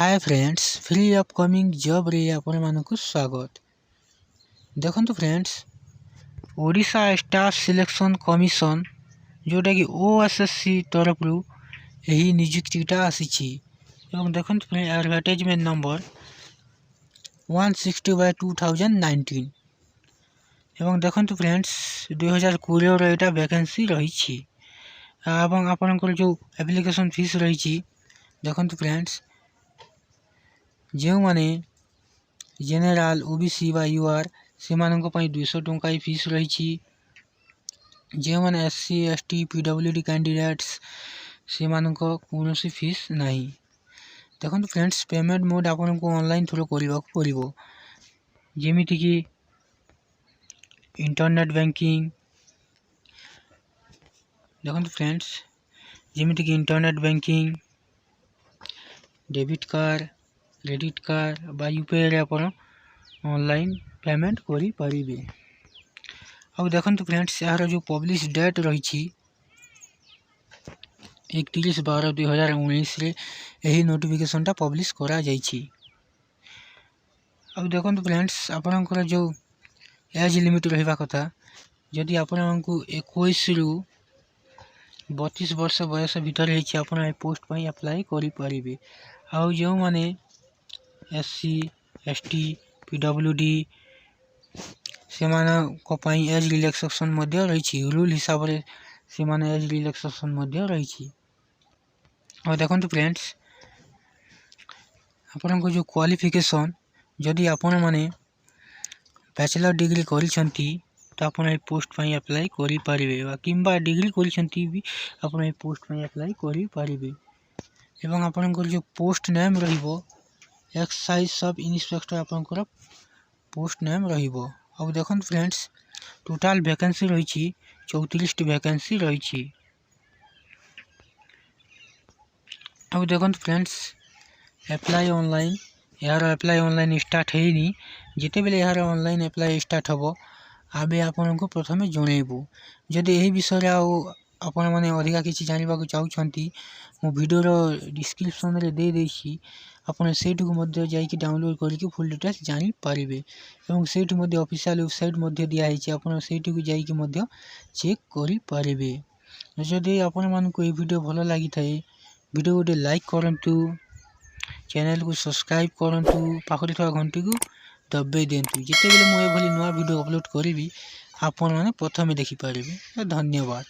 Hi friends, free upcoming job रे आपण मानक स्वागत। देखो friends, Odisha staff selection commission जोटा कि ओएसएससी तरफ यही नियुक्तिटा आसी। देखो एडवर्टाइजमेंट नंबर 160/2019 एवं देखो फ्रेंड्स 2020 यहाँ वैकेंसी रही। आपनकर जो एप्लिकेशन फीस रही देखो फ्रेंड्स, जो माने जेनेराल ओबीसी बा यूआर से 200 टंका फीस रही। जो माने एससी एसटी पीडब्ल्यूडी कैंडिडेट्स से कौन फीस नहीं। देखो फ्रेंड्स, पेमेंट मोड आपन को ऑनलाइन थ्रू करने पड़ो, जमीती कि इंटरनेट बैंकिंग। देखो फ्रेंड्स, जमीती कि internet banking, debit card, credit card बा यूपीआई आप ऑनलाइन पेमेंट करी परिबे। अब देखो फ्रेंड्स, यार जो पब्लिश डेट रही 31/12/2019 रे यही नोटिफिकेशन टा पब्लिश करा जाइछि। अब देखो फ्रेंड्स, आपनकर जो एज लिमिट रहिबा कथा, जदि आपन को 21 रु 32 वर्ष बयस भीतर है आप पोस्ट पर अप्लाई करी परिबे। आउ जो माने एससी एसटी पीडब्ल्यूडी से एज रिलैक्सेशन रही, रूल हिसाब से एज रिलैक्सेशन रही। और देखो फ्रेंड्स, आपन को जो क्वालिफिकेशन जदि आपण माने बैचलर डिग्री करिसंती तो आपण पोस्ट पर अप्लाई करी परिबे, किंबा डिग्री करिसंती भी आपण पोस्ट पर अप्लाई करी परिबे। एवं आपन जो पोस्ट नेम रहिबो एक्साइज सब इन्स्पेक्टर आपनकर पोस्ट नेम रहिबो। अब देखो फ्रेंड्स, टोटल वैकेंसी रही 34 वैकेंसी रही। अब देखो फ्रेंड्स, एप्लाई ऑनलाइन यार एप्लाई ऑनलाइन स्टार्ट है नहीं। जिते बेले यार ऑनलाइन एप्लाई स्टार्ट हम आबे आपन को प्रथमे जनइबू। जदि यही विषय आपण मैंने अधिका किसी जानवा चाहते मो वीडियो डिस्क्रिप्शन रे दे देछि, आपन सेठ को मध्य जाइए डाउनलोड करके फुल डिटेल्स जानी पारिबे। एवं सेठ मध्य ऑफिशियल वेबसाइट मध्य दिया है, आपन सेठ को जाइए मध्य चेक करि पारिबे। जदि आपण मानक ये वीडियो भल लगी थाए वीडियो गोटे लाइक करंतु, चैनल को सब्सक्राइब करंतु, पाखरे थवा घंटी को दबाई देंतु। जिते बेले मु ए भली नवा वीडियो अपलोड करी आपण माने प्रथमे देखि पारिबे। धन्यवाद।